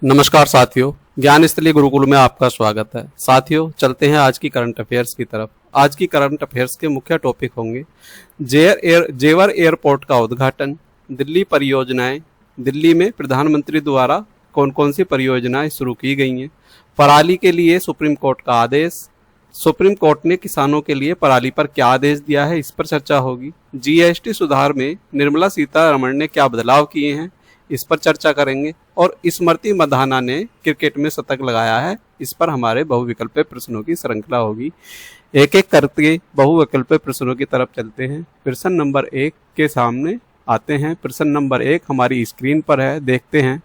नमस्कार साथियों, ज्ञान स्थली गुरुकुल में आपका स्वागत है। साथियों, चलते हैं आज की करंट अफेयर्स की तरफ। आज की करंट अफेयर्स के मुख्य टॉपिक होंगे जेवर एयरपोर्ट का उद्घाटन, दिल्ली परियोजनाएं, दिल्ली में प्रधानमंत्री द्वारा कौन कौन सी परियोजनाएं शुरू की गई हैं, पराली के लिए सुप्रीम कोर्ट का आदेश, सुप्रीम कोर्ट ने किसानों के लिए पराली पर क्या आदेश दिया है, इस पर चर्चा होगी। जीएसटी सुधार में निर्मला सीतारमण ने क्या बदलाव किए हैं, इस पर चर्चा करेंगे। और स्मृति मंधाना ने क्रिकेट में शतक लगाया है, इस पर हमारे बहुविकल्पीय प्रश्नों की श्रृंखला होगी। एक एक करके बहुविकल्पीय प्रश्नों की तरफ चलते हैं। प्रश्न नंबर 1 के सामने आते हैं। प्रश्न नंबर 1 हमारी स्क्रीन पर है, देखते हैं।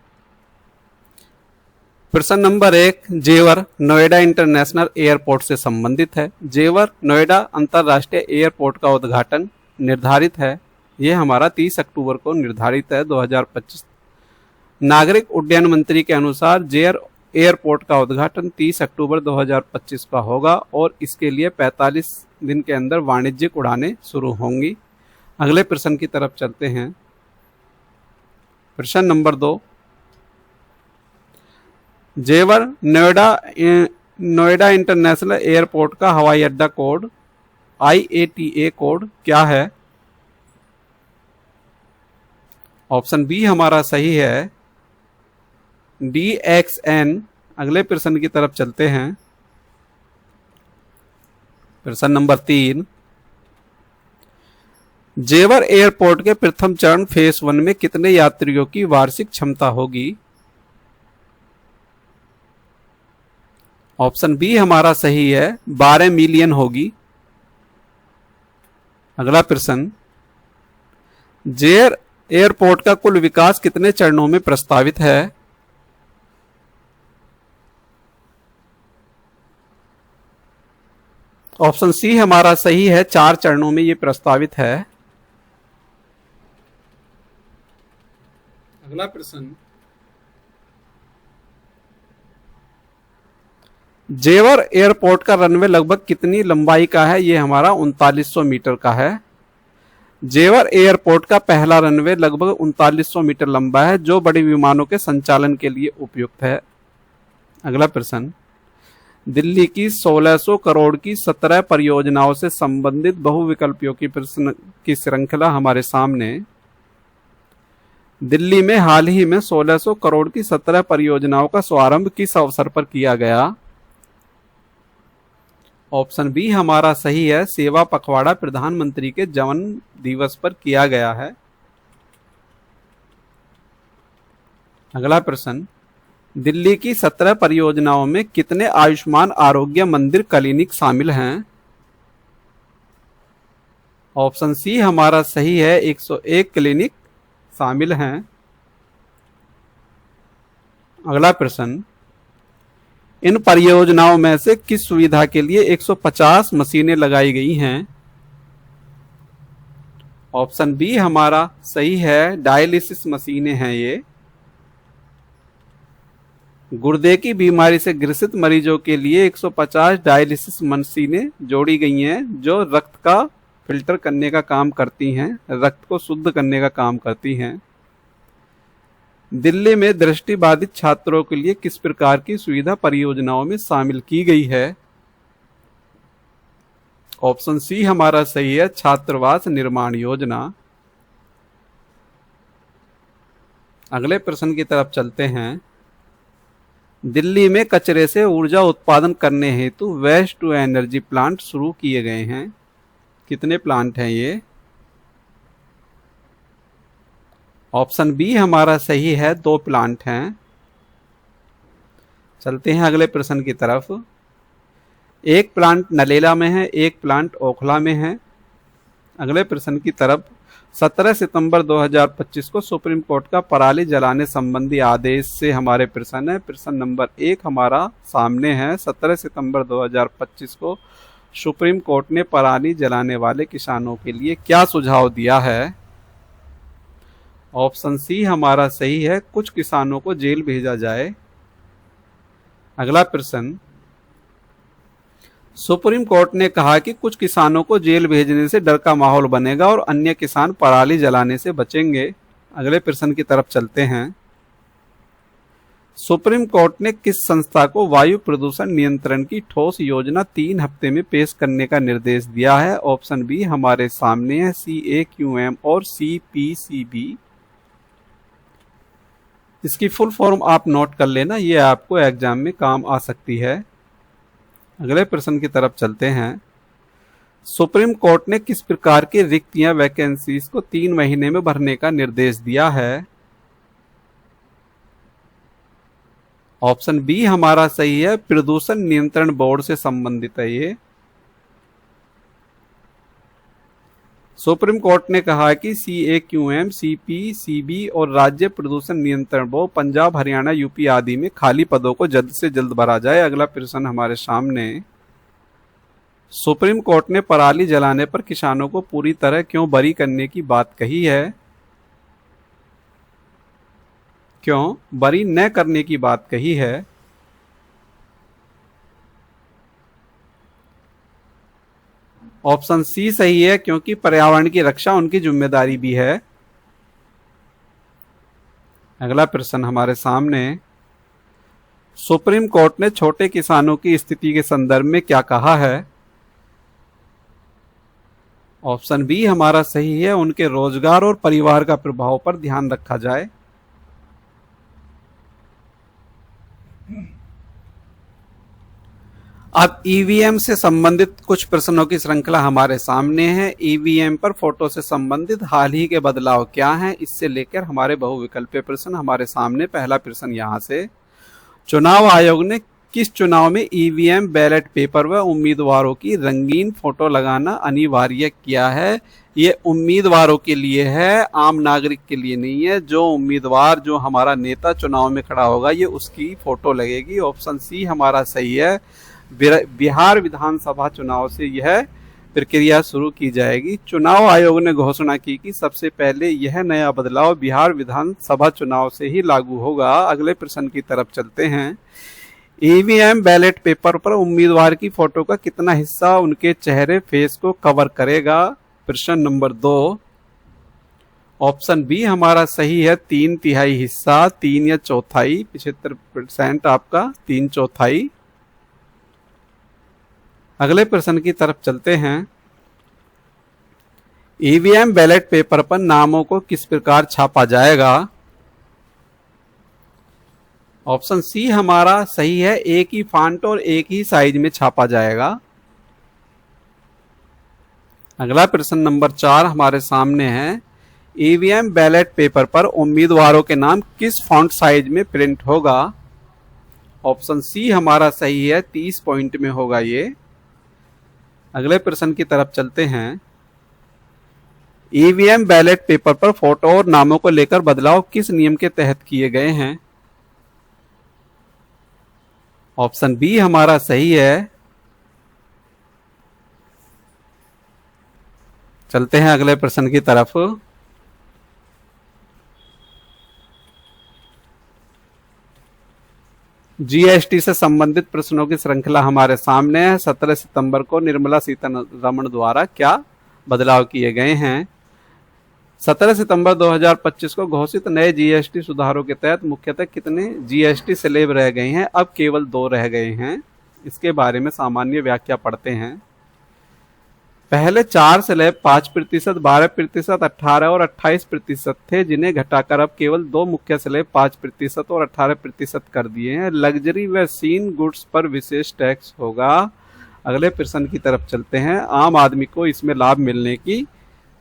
प्रश्न नंबर 1 जेवर नोएडा इंटरनेशनल एयरपोर्ट से संबंधित है। जेवर नोएडा अंतर्राष्ट्रीय एयरपोर्ट का उद्घाटन निर्धारित है, यह हमारा 30 अक्टूबर को निर्धारित है 2025। नागरिक उड्डयन मंत्री के अनुसार जेवर एयरपोर्ट का उद्घाटन 30 अक्टूबर 2025 का होगा और इसके लिए 45 दिन के अंदर वाणिज्यिक उड़ानें शुरू होंगी। अगले प्रश्न की तरफ चलते हैं। प्रश्न नंबर 2 जेवर नोएडा इंटरनेशनल एयरपोर्ट का हवाई अड्डा कोड IATA कोड क्या है? ऑप्शन बी हमारा सही है, DXN। अगले प्रश्न की तरफ चलते हैं। प्रश्न नंबर 3 जेवर एयरपोर्ट के प्रथम चरण फेज 1 में कितने यात्रियों की वार्षिक क्षमता होगी? ऑप्शन बी हमारा सही है, 12 मिलियन होगी। अगला प्रश्न जेवर एयरपोर्ट का कुल विकास कितने चरणों में प्रस्तावित है? ऑप्शन सी हमारा सही है, 4 चरणों में यह प्रस्तावित है। अगला प्रश्न जेवर एयरपोर्ट का रनवे लगभग कितनी लंबाई का है? यह हमारा 3900 मीटर का है। जेवर एयरपोर्ट का पहला रनवे लगभग 3900 मीटर लंबा है, जो बड़े विमानों के संचालन के लिए उपयुक्त है। अगला प्रश्न दिल्ली की 1600 करोड़ की 17 परियोजनाओं से संबंधित बहुविकल्पियों की प्रश्न की श्रृंखला हमारे सामने। दिल्ली में हाल ही में 1600 करोड़ की 17 परियोजनाओं का शुभारंभ किस अवसर पर किया गया? ऑप्शन बी हमारा सही है, सेवा पखवाड़ा प्रधानमंत्री के जन्म दिवस पर किया गया है। अगला प्रश्न दिल्ली की 17 परियोजनाओं में कितने आयुष्मान आरोग्य मंदिर क्लिनिक शामिल हैं? ऑप्शन सी हमारा सही है, 101 क्लिनिक शामिल हैं। अगला प्रश्न इन परियोजनाओं में से किस सुविधा के लिए 150 मशीनें लगाई गई हैं? ऑप्शन बी हमारा सही है, डायलिसिस मशीनें हैं ये। गुर्दे की बीमारी से ग्रसित मरीजों के लिए 150 डायलिसिस मशीनें जोड़ी गई हैं, जो रक्त का फिल्टर करने का काम करती हैं, रक्त को शुद्ध करने का काम करती हैं। दिल्ली में दृष्टिबाधित छात्रों के लिए किस प्रकार की सुविधा परियोजनाओं में शामिल की गई है? ऑप्शन सी हमारा सही है, छात्रावास निर्माण योजना। अगले प्रश्न की तरफ चलते हैं। दिल्ली में कचरे से ऊर्जा उत्पादन करने हेतु वेस्ट टू एनर्जी प्लांट शुरू किए गए हैं। कितने प्लांट हैं ये? ऑप्शन बी हमारा सही है, 2 प्लांट हैं। चलते हैं अगले प्रश्न की तरफ। एक प्लांट नलेला में है, एक प्लांट ओखला में है। अगले प्रश्न की तरफ 17 सितंबर 2025 को सुप्रीम कोर्ट का पराली जलाने संबंधी आदेश से हमारे प्रश्न है। प्रश्न नंबर 1 हमारा सामने है। 17 सितंबर 2025 को सुप्रीम कोर्ट ने पराली जलाने वाले किसानों के लिए क्या सुझाव दिया है? ऑप्शन सी हमारा सही है, कुछ किसानों को जेल भेजा जाए। अगला प्रश्न सुप्रीम कोर्ट ने कहा कि कुछ किसानों को जेल भेजने से डर का माहौल बनेगा और अन्य किसान पराली जलाने से बचेंगे। अगले प्रश्न की तरफ चलते हैं। सुप्रीम कोर्ट ने किस संस्था को वायु प्रदूषण नियंत्रण की ठोस योजना 3 हफ्ते में पेश करने का निर्देश दिया है? ऑप्शन बी हमारे सामने है, CAQM और CPCB। इसकी फुल फॉर्म आप नोट कर लेना, ये आपको एग्जाम में काम आ सकती है। अगले प्रश्न की तरफ चलते हैं। सुप्रीम कोर्ट ने किस प्रकार की रिक्तियां वैकेंसीज को 3 महीने में भरने का निर्देश दिया है? ऑप्शन बी हमारा सही है, प्रदूषण नियंत्रण बोर्ड से संबंधित है ये। सुप्रीम कोर्ट ने कहा कि CAQM, CPCB और राज्य प्रदूषण नियंत्रण बोर्ड पंजाब, हरियाणा, यूपी आदि में खाली पदों को जल्द से जल्द भरा जाए। अगला प्रश्न हमारे सामने। सुप्रीम कोर्ट ने पराली जलाने पर किसानों को पूरी तरह क्यों बरी करने की बात कही है? क्यों बरी न करने की बात कही है? ऑप्शन सी सही है, क्योंकि पर्यावरण की रक्षा उनकी जिम्मेदारी भी है। अगला प्रश्न हमारे सामने। सुप्रीम कोर्ट ने छोटे किसानों की स्थिति के संदर्भ में क्या कहा है? ऑप्शन बी हमारा सही है, उनके रोजगार और परिवार का प्रभाव पर ध्यान रखा जाए। अब ईवीएम से संबंधित कुछ प्रश्नों की श्रृंखला हमारे सामने है। ईवीएम पर फोटो से संबंधित हाल ही के बदलाव क्या हैं, इससे लेकर हमारे बहुविकल्पीय प्रश्न हमारे सामने। पहला प्रश्न यहां से, चुनाव आयोग ने किस चुनाव में ईवीएम बैलेट पेपर व उम्मीदवारों की रंगीन फोटो लगाना अनिवार्य किया है? ये उम्मीदवारों के लिए है, आम नागरिक के लिए नहीं है। जो उम्मीदवार, जो हमारा नेता चुनाव में खड़ा होगा, ये उसकी फोटो लगेगी। ऑप्शन सी हमारा सही है, बिहार विधानसभा चुनाव से यह प्रक्रिया शुरू की जाएगी। चुनाव आयोग ने घोषणा की कि सबसे पहले यह नया बदलाव बिहार विधानसभा चुनाव से ही लागू होगा। अगले प्रश्न की तरफ चलते हैं। ईवीएम बैलेट पेपर पर उम्मीदवार की फोटो का कितना हिस्सा उनके चेहरे फेस को कवर करेगा? प्रश्न नंबर 2। ऑप्शन बी हमारा सही है, 3/3 हिस्सा, 3 या चौथाई, 75% आपका 3/4। अगले प्रश्न की तरफ चलते हैं। ईवीएम बैलेट पेपर पर नामों को किस प्रकार छापा जाएगा? ऑप्शन सी हमारा सही है, एक ही फॉन्ट और एक ही साइज में छापा जाएगा। अगला प्रश्न नंबर 4 हमारे सामने है। ईवीएम बैलेट पेपर पर उम्मीदवारों के नाम किस फॉन्ट साइज में प्रिंट होगा? ऑप्शन सी हमारा सही है, 30 पॉइंट में होगा ये। अगले प्रश्न की तरफ चलते हैं। ईवीएम बैलेट पेपर पर फोटो और नामों को लेकर बदलाव किस नियम के तहत किए गए हैं? ऑप्शन बी हमारा सही है। चलते हैं अगले प्रश्न की तरफ। जीएसटी से संबंधित प्रश्नों की श्रृंखला हमारे सामने है। 17 सितंबर को निर्मला सीतारमण द्वारा क्या बदलाव किए गए हैं? 17 सितंबर 2025 को घोषित नए जीएसटी सुधारों के तहत मुख्यतः कितने जीएसटी स्लैब रह गए हैं? अब केवल 2 रह गए हैं। इसके बारे में सामान्य व्याख्या पढ़ते हैं। पहले 4 स्लैब 5%, 12%, 18 और 28% थे, जिन्हें घटाकर अब केवल 2 मुख्य स्लैब 5% और 18% कर दिए हैं। लग्जरी व सीन गुड्स पर विशेष टैक्स होगा। अगले प्रश्न की तरफ चलते हैं। आम आदमी को इसमें लाभ मिलने की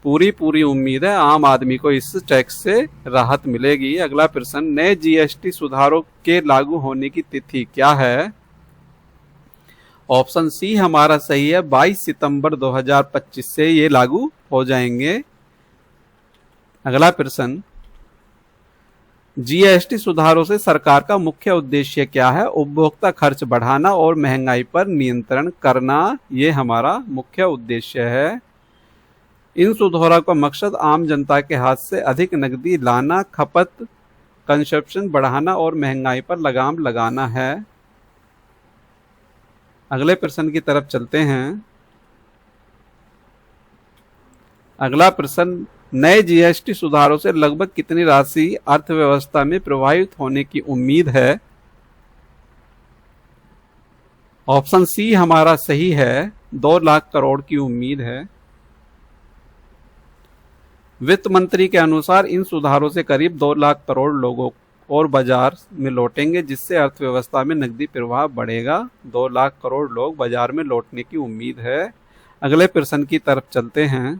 पूरी उम्मीद है। आम आदमी को इस टैक्स से राहत मिलेगी। अगला प्रश्न, नए जीएसटी सुधारों के लागू होने की तिथि क्या है? ऑप्शन सी हमारा सही है, 22 सितंबर 2025 से ये लागू हो जाएंगे। अगला प्रश्न, जीएसटी सुधारों से सरकार का मुख्य उद्देश्य क्या है? उपभोक्ता खर्च बढ़ाना और महंगाई पर नियंत्रण करना, ये हमारा मुख्य उद्देश्य है। इन सुधारों का मकसद आम जनता के हाथ से अधिक नकदी लाना, खपत कंजप्शन बढ़ाना और महंगाई पर लगाम लगाना है। अगले प्रश्न की तरफ चलते हैं। अगला प्रश्न, नए जीएसटी सुधारों से लगभग कितनी राशि अर्थव्यवस्था में प्रभावित होने की उम्मीद है? ऑप्शन सी हमारा सही है, 2 लाख करोड़ की उम्मीद है। वित्त मंत्री के अनुसार इन सुधारों से करीब 2 लाख करोड़ लोगों और बाजार में लौटेंगे, जिससे अर्थव्यवस्था में नकदी प्रवाह बढ़ेगा। 2 लाख करोड़ लोग बाजार में लौटने की उम्मीद है। अगले प्रश्न की तरफ चलते हैं।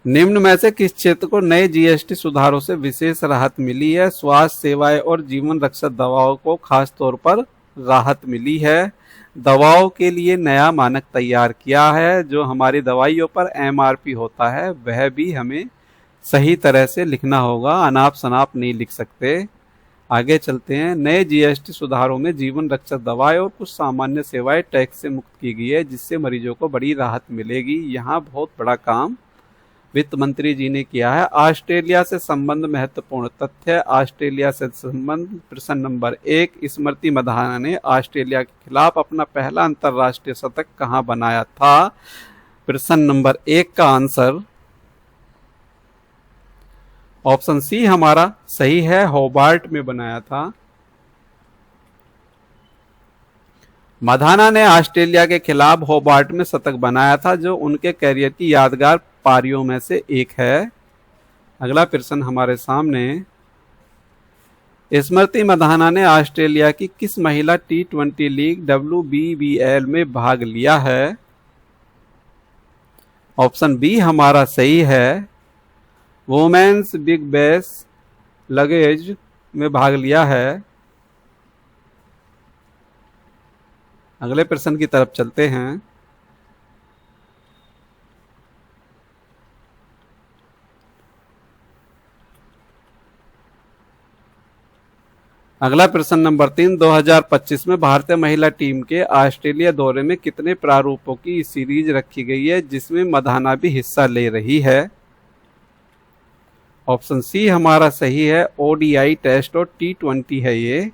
निम्न में से किस क्षेत्र को नए जीएसटी सुधारों से विशेष राहत मिली है? स्वास्थ्य सेवाएं और जीवन रक्षक दवाओं को खास तौर पर राहत मिली है। दवाओं के लिए नया मानक तैयार किया है। जो हमारी दवाइयों पर एमआरपी होता है वह भी हमें सही तरह से लिखना होगा, अनाप शनाप नहीं लिख सकते। आगे चलते हैं। नए जीएसटी सुधारों में जीवन रक्षक दवाएं और कुछ सामान्य सेवाएं टैक्स से मुक्त की गई है, जिससे मरीजों को बड़ी राहत मिलेगी। यहाँ बहुत बड़ा काम वित्त मंत्री जी ने किया है। ऑस्ट्रेलिया से संबंध महत्वपूर्ण तथ्य। ऑस्ट्रेलिया से संबंध प्रश्न नंबर 1, स्मृति मंधाना ने ऑस्ट्रेलिया के खिलाफ अपना पहला अंतरराष्ट्रीय शतक कहां बनाया था? प्रश्न नंबर 1 का आंसर ऑप्शन सी हमारा सही है, होबार्ट में बनाया था। मधाना ने ऑस्ट्रेलिया के खिलाफ होबार्ट में शतक बनाया था, जो उनके कैरियर की यादगार पारियों में से एक है। अगला प्रश्न हमारे सामने। स्मृति मंधाना ने ऑस्ट्रेलिया की किस महिला T20 लीग WBBL में भाग लिया है? ऑप्शन बी हमारा सही है, वुमेन्स बिग बैश लगेज में भाग लिया है। अगले प्रश्न की तरफ चलते हैं। अगला प्रश्न नंबर 3, 2025 में भारतीय महिला टीम के ऑस्ट्रेलिया दौरे में कितने प्रारूपों की सीरीज रखी गई है, जिसमें मधाना भी हिस्सा ले रही है? ऑप्शन सी हमारा सही है, ओडीआई टेस्ट और T20 है ये।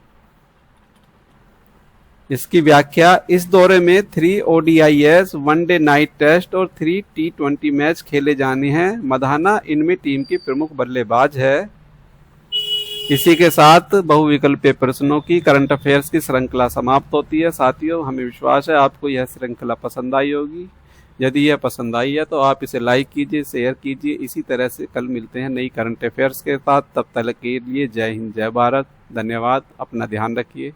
इसकी व्याख्या, इस दौरे में 3 ODIs, 1 डे नाइट टेस्ट और 3 T20 मैच खेले जाने हैं। मधाना इनमें टीम की प्रमुख बल्लेबाज है। इसी के साथ बहुविकल्पीय प्रश्नों की करंट अफेयर्स की श्रृंखला समाप्त होती है। साथियों, हमें विश्वास है आपको यह श्रृंखला पसंद आई होगी। यदि यह पसंद आई है तो आप इसे लाइक कीजिए, शेयर कीजिए। इसी तरह से कल मिलते हैं नई करंट अफेयर्स के साथ। तब तक के लिए जय हिंद, जय भारत। धन्यवाद। अपना ध्यान रखिए।